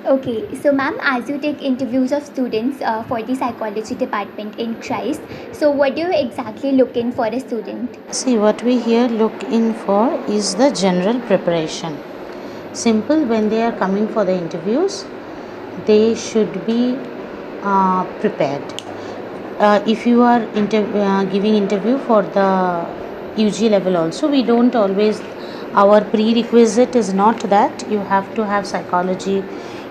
Okay, so ma'am, as you take interviews of students for the psychology department in Christ, so what do you exactly look in for a student? See, what we here look in for is the general preparation. Simple, when they are coming for the interviews, they should be prepared. If you are giving interview for the UG level also, we don't always, our prerequisite is not that you have to have psychology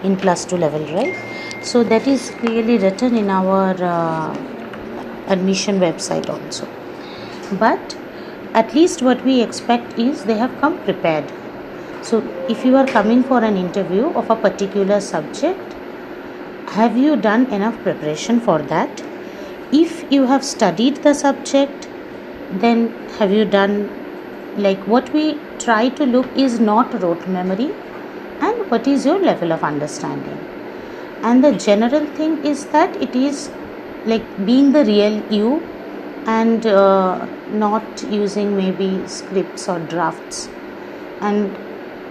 in plus 2 level, right? So that is clearly written in our admission website also. But at least what we expect is they have come prepared. So if you are coming for an interview of a particular subject, have you done enough preparation for that? If you have studied the subject, then have you done, like, what we try to look is not rote memory and what is your level of understanding. And the general thing is that it is like being the real you and not using maybe scripts or drafts, and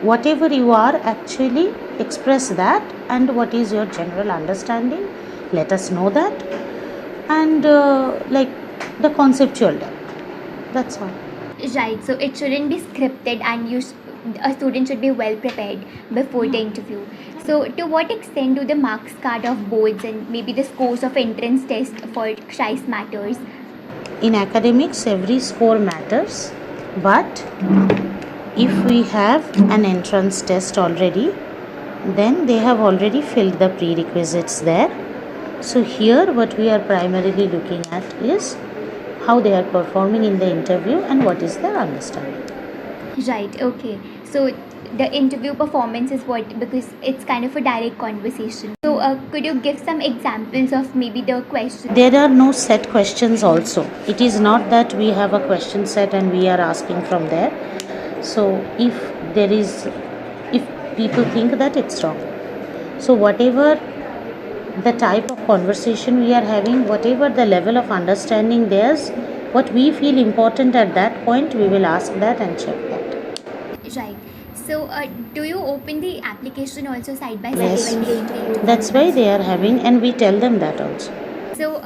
whatever you are, actually express that, and what is your general understanding, let us know that, and like the conceptual depth, that's all. Right, so it shouldn't be scripted, and a student should be well prepared before the interview. So, to what extent do the marks card of boards and maybe the scores of entrance test for Christ matters? In academics, every score matters, but if we have an entrance test already, then they have already filled the prerequisites there. So here what we are primarily looking at is how they are performing in the interview and what is their understanding. Right, okay. So, the interview performance is what, because it's kind of a direct conversation. So, could you give some examples of maybe the questions? There are no set questions also. It is not that we have a question set and we are asking from there. So if there is, if people think that, it's wrong. So whatever the type of conversation we are having, whatever the level of understanding there's, what we feel important at that point, we will ask that and check that. Right. So, do you open the application also side by side Yes, when going to interview? that's why they are having, and we tell them that also. So,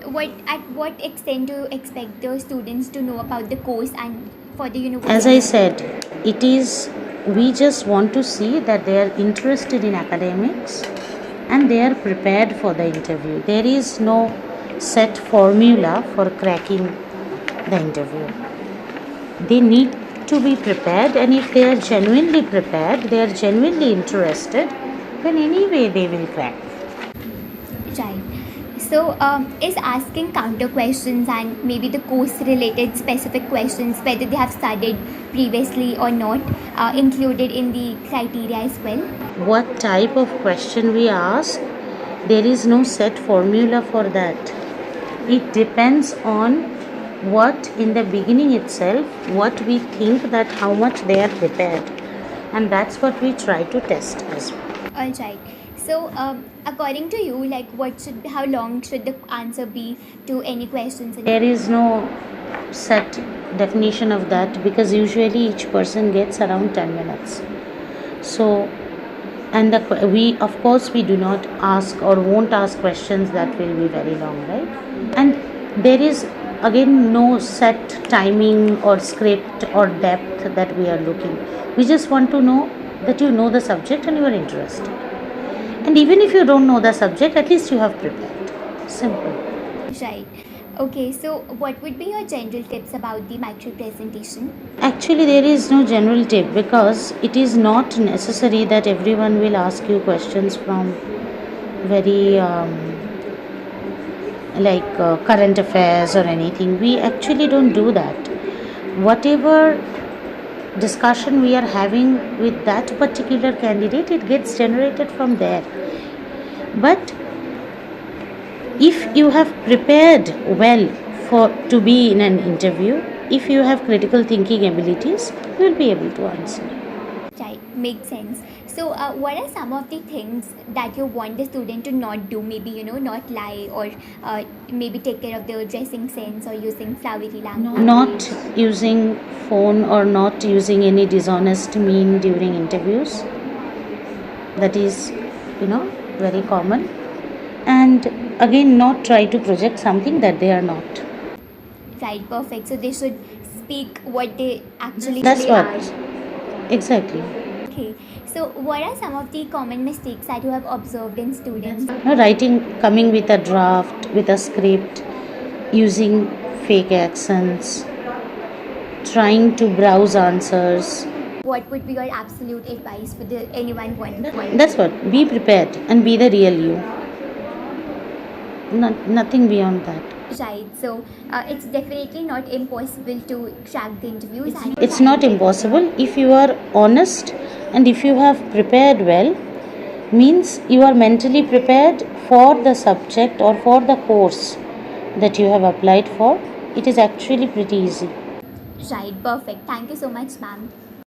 what extent do you expect the students to know about the course and for the university? As I said, it is, we just want to see that they are interested in academics and they are prepared for the interview. There is no set formula for cracking the interview. They need to be prepared, and if they are genuinely prepared, they are genuinely interested, then anyway they will crack. Right. So, is asking counter questions and maybe the course related specific questions, whether they have studied previously or not, included in the criteria as well? What type of question we ask, there is no set formula for that. It depends on what, in the beginning itself, what we think that how much they are prepared, and that's what we try to test as well. All right. So, according to you, like, how long should the answer be to any questions? There is no set definition of that, because usually each person gets around 10 minutes. So, and we, of course, we do not ask or won't ask questions that will be very long, right? And there is again no set timing or script or depth that we are looking. We just want to know that you know the subject and you are interested. And even if you don't know the subject, at least you have prepared. Simple. Right. Okay, so what would be your general tips about the micro presentation? Actually, there is no general tip, because it is not necessary that everyone will ask you questions from very current affairs or anything. We actually don't do that. Whatever discussion we are having with that particular candidate, it gets generated from there. But if you have prepared well for to be in an interview, if you have critical thinking abilities, you will be able to answer. Right, makes sense. So, what are some of the things that you want the student to not do? Maybe, not lie, or maybe take care of their dressing sense, or using flowery language. Not using phone or not using any dishonest mean during interviews. That is very common. And again, not try to project something that they are not. Right, perfect. So they should speak what they actually That's what. are. Exactly. Okay. So what are some of the common mistakes that you have observed in students? Writing, coming with a draft, with a script, using fake accents, trying to browse answers. What would be your absolute advice for anyone wanting? That's what. Be prepared and be the real you. Nothing beyond that. Right. So it's definitely not impossible to crack the interviews. And It's not impossible if you are honest and if you have prepared well, means you are mentally prepared for the subject or for the course that you have applied for. It is actually pretty easy. Right. Perfect. Thank you so much, ma'am.